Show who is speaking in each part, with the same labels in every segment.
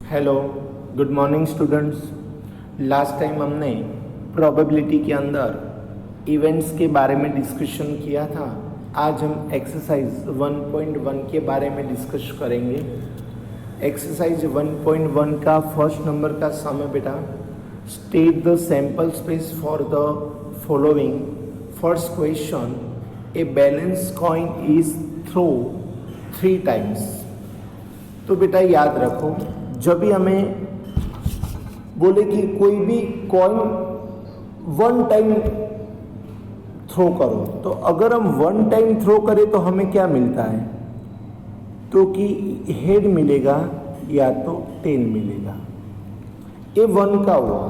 Speaker 1: Hello, good morning students. Last time हमने probability के अंदर इवेंट्स के बारे में डिस्कशन किया था। आज हम एक्सरसाइज 1.1 के बारे में डिस्कस करेंगे। एक्सरसाइज 1.1 का फर्स्ट नंबर का सम है बेटा, state the sample space for the following. First question, a balance coin is throw 3 times. तो बेटा याद रखो, जब भी हमें बोले कि कोई भी कॉइन 1 टाइम थ्रो करो, तो अगर हम 1 टाइम थ्रो करें तो हमें क्या मिलता है? तो कि हेड मिलेगा या तो टेल मिलेगा। ये 1 का हुआ।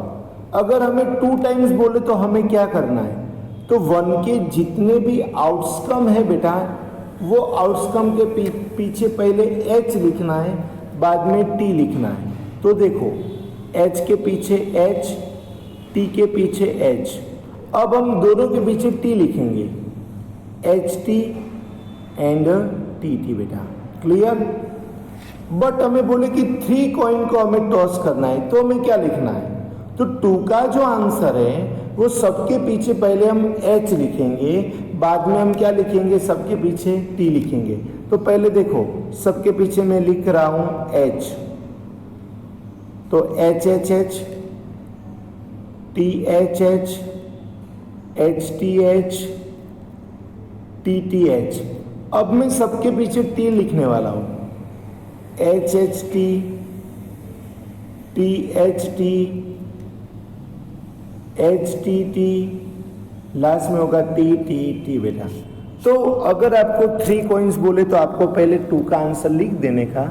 Speaker 1: अगर हमें 2 टाइम्स बोले तो हमें क्या करना है? तो 1 के जितने भी आउटकम है बेटा, वो आउटकम के पीछे पहले h लिखना है, बाद में t लिखना है। तो देखो, h के पीछे h, t के पीछे h। अब हम दोनों के पीछे t लिखेंगे, ht एंड tt बेटा। क्लियर? बट हमें बोले कि 3 कॉइन को हमें टॉस करना है, तो हमें क्या लिखना है? तो 2 का जो आंसर है वो सबके पीछे पहले हम h लिखेंगे, बाद में हम क्या लिखेंगे? सबके पीछे t लिखेंगे। तो पहले देखो, सबके पीछे मैं लिख रहा हूं h, तो h h h, t h h, h t h, t t h। अब मैं सबके पीछे t लिखने वाला हूं, h h t, t h t, H T T, last में होगा टी टी टी बेटा। तो अगर आपको 3 कॉइन्स बोले तो आपको पहले 2 का आंसर लिख देने का,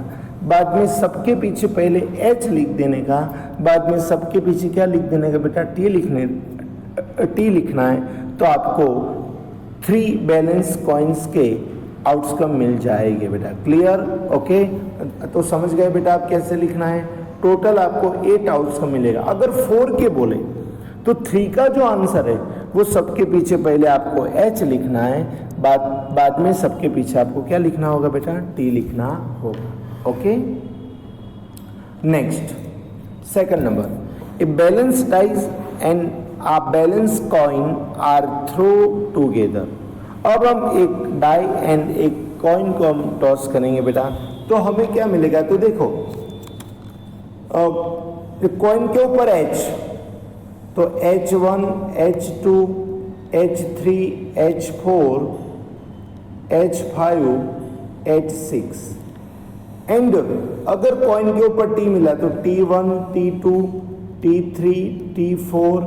Speaker 1: बाद में सबके पीछे पहले एच लिख देने का, बाद में सबके पीछे क्या लिख देने का बेटा? टी लिखना है। तो आपको 3 बैलेंस कॉइन्स के आउटकम मिल जाएंगे बेटा। क्लियर? ओके, तो समझ गए बेटा आप कैसे लिखना है। टोटल आपको 8 आउटकम मिलेगा। अगर 4 के बोले तो 3 का जो आंसर है वो सबके पीछे पहले आपको h लिखना है, बाद में सबके पीछे आपको क्या लिखना होगा बेटा? t लिखना होगा। Okay, next second number, a balance dice and a balance coin are throw together. अब हम एक डाई एंड एक कॉइन को हम टॉस करेंगे बेटा, तो हमें क्या मिलेगा? तो देखो, कॉइन के ऊपर h, तो H1, H2, H3, H4, H5, H6। And अगर कॉइन के ऊपर T मिला तो T1, T2, T3, T4,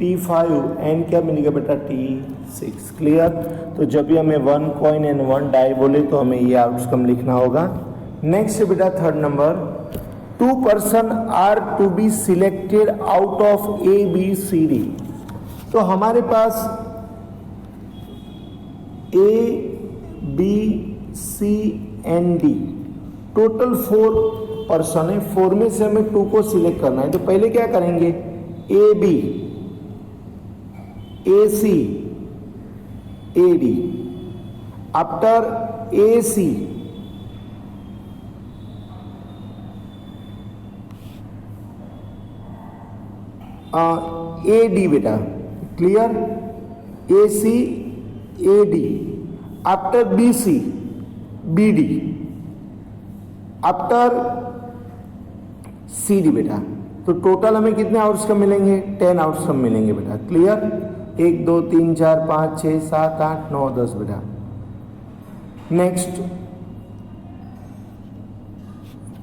Speaker 1: T5 and क्या मिलेगा बेटा? T6। क्लियर? तो जब भी हमें 1 कॉइन एंड 1 डाई बोले तो हमें ये आउटकम लिखना होगा। नेक्स्ट बेटा third number, 2 person are to be selected out of A, B, C, D। तो हमारे पास A, B, C and D, total 4 person है। 4 में से हमें 2 को सिलेक्ट करना है। तो पहले क्या करेंगे? A, B, A, C, A, D। After A, C, A D बेटा। Clear? A C, A D. After B C, B D. After C D बेटा। तो टोटल हमें कितने आउटकम मिलेंगे? 10 आउटकम मिलेंगे बेटा। क्लियर? 1 2 3 4 5 6 7 8 9 10 बेटा। नेक्स्ट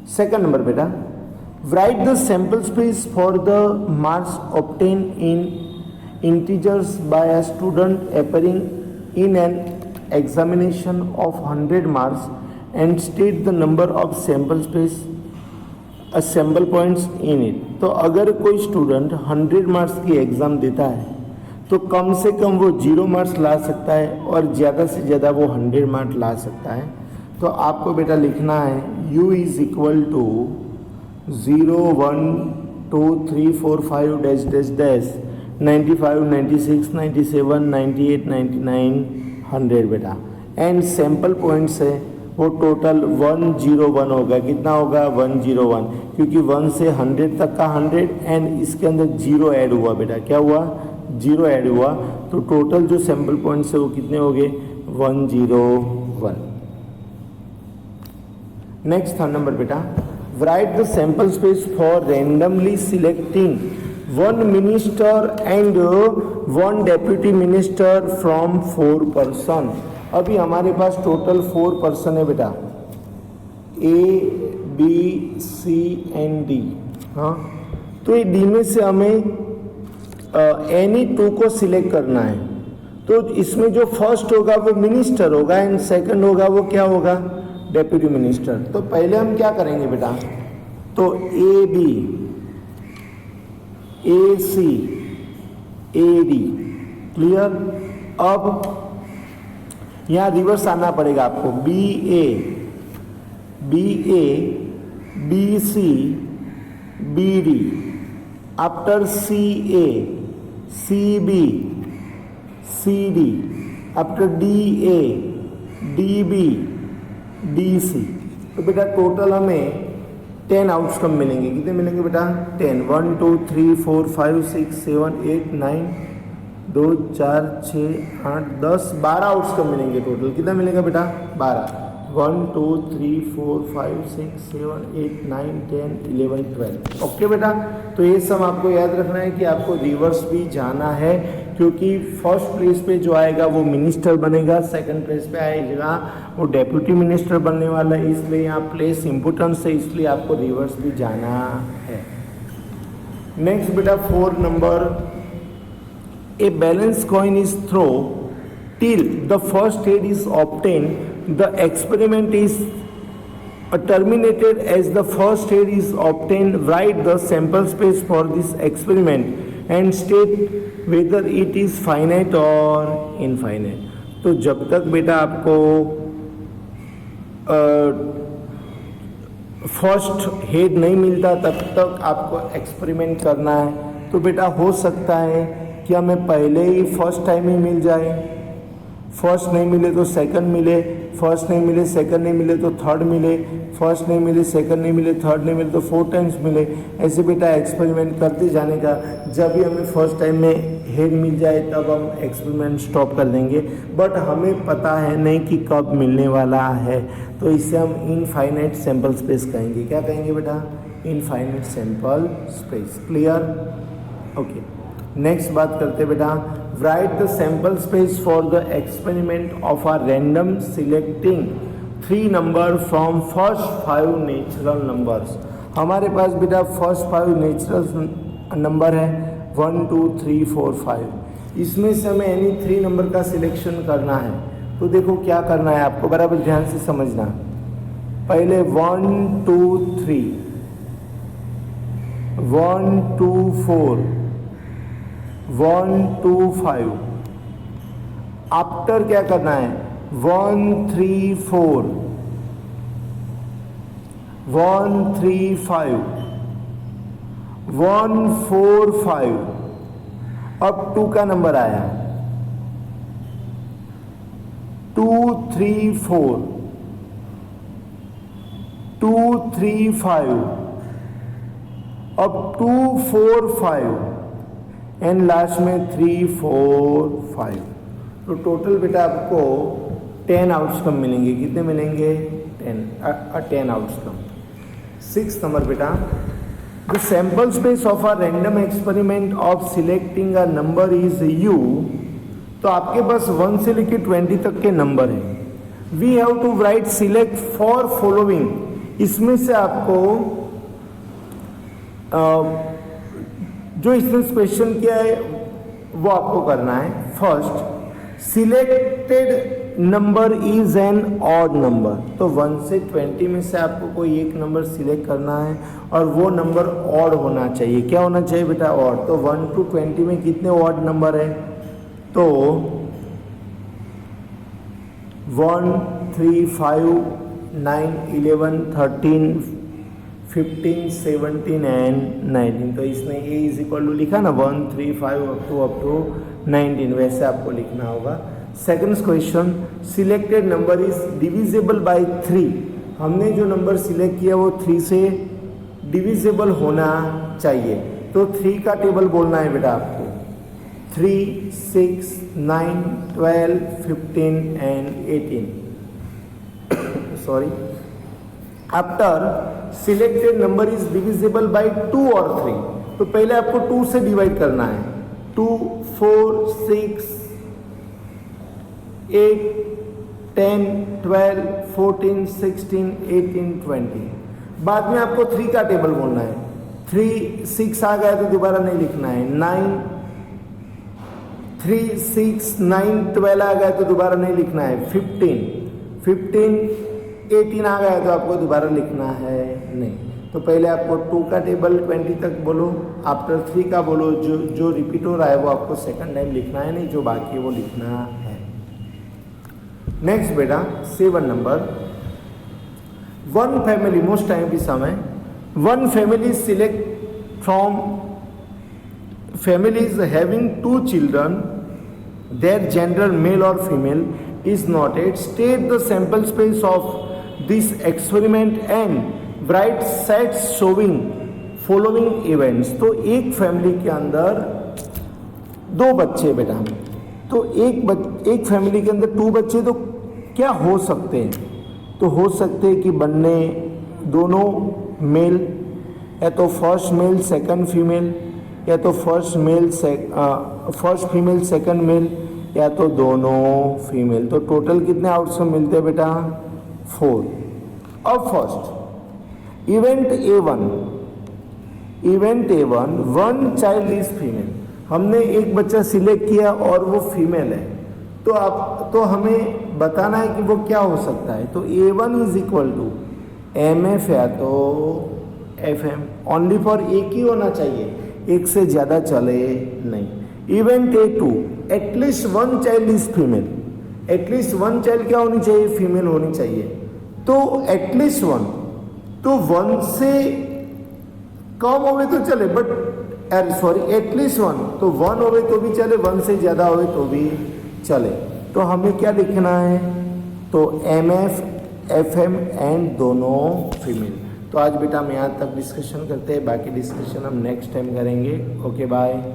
Speaker 1: सेकंड नंबर बेटा, write the sample space for the marks obtained in integers by a student appearing in an examination of 100 marks and state the number of sample space sample points in it। तो अगर कोई student 100 marks की exam देता है तो कम से कम वो 0 marks ला सकता है और ज़्यादा से ज़्यादा वो 100 मार्क्स ला सकता है। तो आपको बेटा लिखना है u is equal to 0 1 2 3 4 5 dash dash dash 95 96 97 98 99 100 बेटा। एंड सैंपल पॉइंट्स है वो टोटल 101 होगा। कितना होगा? 101, क्योंकि 1 से 100 तक का 100 एंड इसके अंदर 0 ऐड हुआ बेटा। क्या हुआ? 0 ऐड हुआ। तो टोटल जो सैंपल पॉइंट्स है वो कितने हो गए? 101। नेक्स्ट थर्ड नंबर बेटा, write the sample space for randomly selecting one minister and one deputy minister from 4 person। अभी हमारे पास टोटल 4 पर्सन है बेटा, A, B, C and D। हाँ, तो ये D में से हमें एनी 2 को सिलेक्ट करना है। तो इसमें जो फर्स्ट होगा वो मिनिस्टर होगा एंड सेकंड होगा वो क्या होगा? Deputy minister. तो पहले हम क्या करेंगे बेटा? तो A B, A C, A D, clear. अब यहाँ रिवर्स आना पड़ेगा आपको, B A, B C, B D, after C A, C B, C D, after D A, D B, D C. तो बेटा टोटल हमें 10 आउटकम मिलेंगे। कितने मिलेंगे बेटा? 10। 1 2 3 4 5 6 7 8 9 2 4 6 8 10 12 आउटकम मिलेंगे टोटल। कितना मिलेगा बेटा? 12। 1 2 3 4 5 6 7 8 9 10 11 12। ओके बेटा, तो ये सब आपको याद रखना है कि आपको रिवर्स भी जाना है, क्योंकि फर्स्ट प्लेस पे जो आएगा वो मिनिस्टर बनेगा, सेकंड प्लेस पे आएगा वो डेप्यूटी मिनिस्टर बनने वाला है। इसलिए यहाँ प्लेस इंपॉर्टेंस है, इसलिए आपको रिवर्स भी जाना है। नेक्स्ट बेटा 4 number, a balance coin is throw till the first head is obtain, the experiment is terminated as the first head is obtained. Write the sample space for this experiment and state whether it is finite or infinite। तो जब तक बेटा आपको first head नहीं मिलता तब तक आपको एक्सपेरिमेंट करना है। तो बेटा हो सकता है कि हमें पहले ही फर्स्ट टाइम ही मिल जाए, फर्स्ट नहीं मिले तो सेकंड मिले, फर्स्ट नहीं मिले सेकंड नहीं मिले तो थर्ड मिले, फर्स्ट नहीं मिले सेकंड नहीं मिले थर्ड नहीं मिले तो 4 टाइम्स मिले। ऐसे बेटा एक्सपेरिमेंट करते जाने का। जब भी हमें फर्स्ट टाइम में हेड मिल जाए तब हम एक्सपेरिमेंट स्टॉप कर देंगे, बट हमें पता है नहीं कि कब मिलने वाला है। तो इससे हम इनफाइनाइट सैंपल स्पेस कहेंगे। क्या कहेंगे बेटा? Infinite sample space. Clear? Okay, next बात करते बेटा, write the sample space for the experiment of a random selecting 3 number from first 5 natural numbers। हमारे पास बेटा फर्स्ट 5 नेचुरल नंबर है 1 2 3 4 5। इसमें से हमें एनी 3 नंबर का सिलेक्शन करना है। तो देखो क्या करना है आपको, बराबर ध्यान से समझना। पहले 1 2 3, 1 2 4, 1 2 5। आफ्टर क्या करना है? 1 3 4, 1 3 5, 1 4 5। अब 2 का नंबर आया, 2 3 4, 2 3 5, अब 2 4 5 एंड लास्ट में 3 4 5। तो टोटल बेटा आपको 10 आउटकम मिलेंगे। कितने मिलेंगे? 10 आउटकम। 6 नंबर बेटा, the sample space of a random experiment of selecting a number is you. तो आपके पास 1 से लेकर 20 तक के नंबर हैं। We have to write select for following. इसमें से आपको जो इसने क्वेश्चन किया है वो आपको करना है। First, selected number is an odd number. तो 1 से 20 में से आपको कोई एक नंबर सिलेक्ट करना है और वो नंबर ऑड होना चाहिए। क्या होना चाहिए बेटा? ऑड। तो 1 to 20 में कितने ऑड नंबर है? तो 1 3 5 9 11 13 15 17 एंड 19। तो इसने A इज इक्वल टू लिखा ना 1 3 5 अप टू 19, वैसे आपको लिखना होगा। Second question, selected number is divisible by 3। हमने जो नंबर सिलेक्ट किया वो 3 से डिविजिबल होना चाहिए। तो 3 का टेबल बोलना है बेटा आपको। 3, 6, 9, 12, 15 and 18। Sorry, after selected number is divisible by 2 और 3। तो पहले आपको 2 से डिवाइड करना है। 2, 4, 6, 8, 10, 12, 14, 16, 18, 20। बाद में आपको 3 का टेबल बोलना है। 3, 6 आ गया तो दोबारा नहीं लिखना है। 9, 3, 6, 9, 12 आ गया तो दोबारा नहीं लिखना है। 15, 18 आ गया तो आपको दोबारा लिखना है नहीं। तो पहले आपको 2 का टेबल 20 तक बोलो, आफ्टर 3 का बोलो। जो रिपीट हो रहा है वो आपको सेकंड टाइम लिखना है, नहीं जो बाकी है वो लिखना है। नेक्स्ट बेटा 7 number, one family, most time भी समय, one family select from families having 2 children, their gender male or female is noted, state the sample space of this experiment and write sets showing following events। तो एक family के अंदर 2 बच्चे बेटा, तो एक फैमिली के अंदर 2 बच्चे, तो क्या हो सकते हैं? तो हो सकते हैं कि बनने दोनों मेल, या तो फर्स्ट मेल सेकंड फीमेल, या तो फर्स्ट फीमेल सेकंड मेल, या तो दोनों फीमेल। तो टोटल कितने आउटकम मिलते हैं बेटा? 4। अब first event A1, one child is female. हमने एक बच्चा सिलेक्ट किया और वो फीमेल है, तो हमें बताना है कि वो क्या हो सकता है। तो A1 is equal to MF या तो FM, ओनली फॉर एक ही होना चाहिए, एक से ज़्यादा चले नहीं। Event A2, at least 1 child is female. At least 1 child क्या होनी चाहिए? फीमेल होनी चाहिए। तो एटलीस्ट 1, तो 1 से कम होवे तो चले, बट एटलीस्ट 1, तो 1 होवे तो भी चले, 1 से ज़्यादा होवे तो भी चले। तो हमें क्या लिखना है? तो MF, FM एंड दोनों फीमेल। तो आज बेटा हम यहाँ तक डिस्कशन करते हैं, बाकी डिस्कशन हम नेक्स्ट टाइम करेंगे। Okay bye.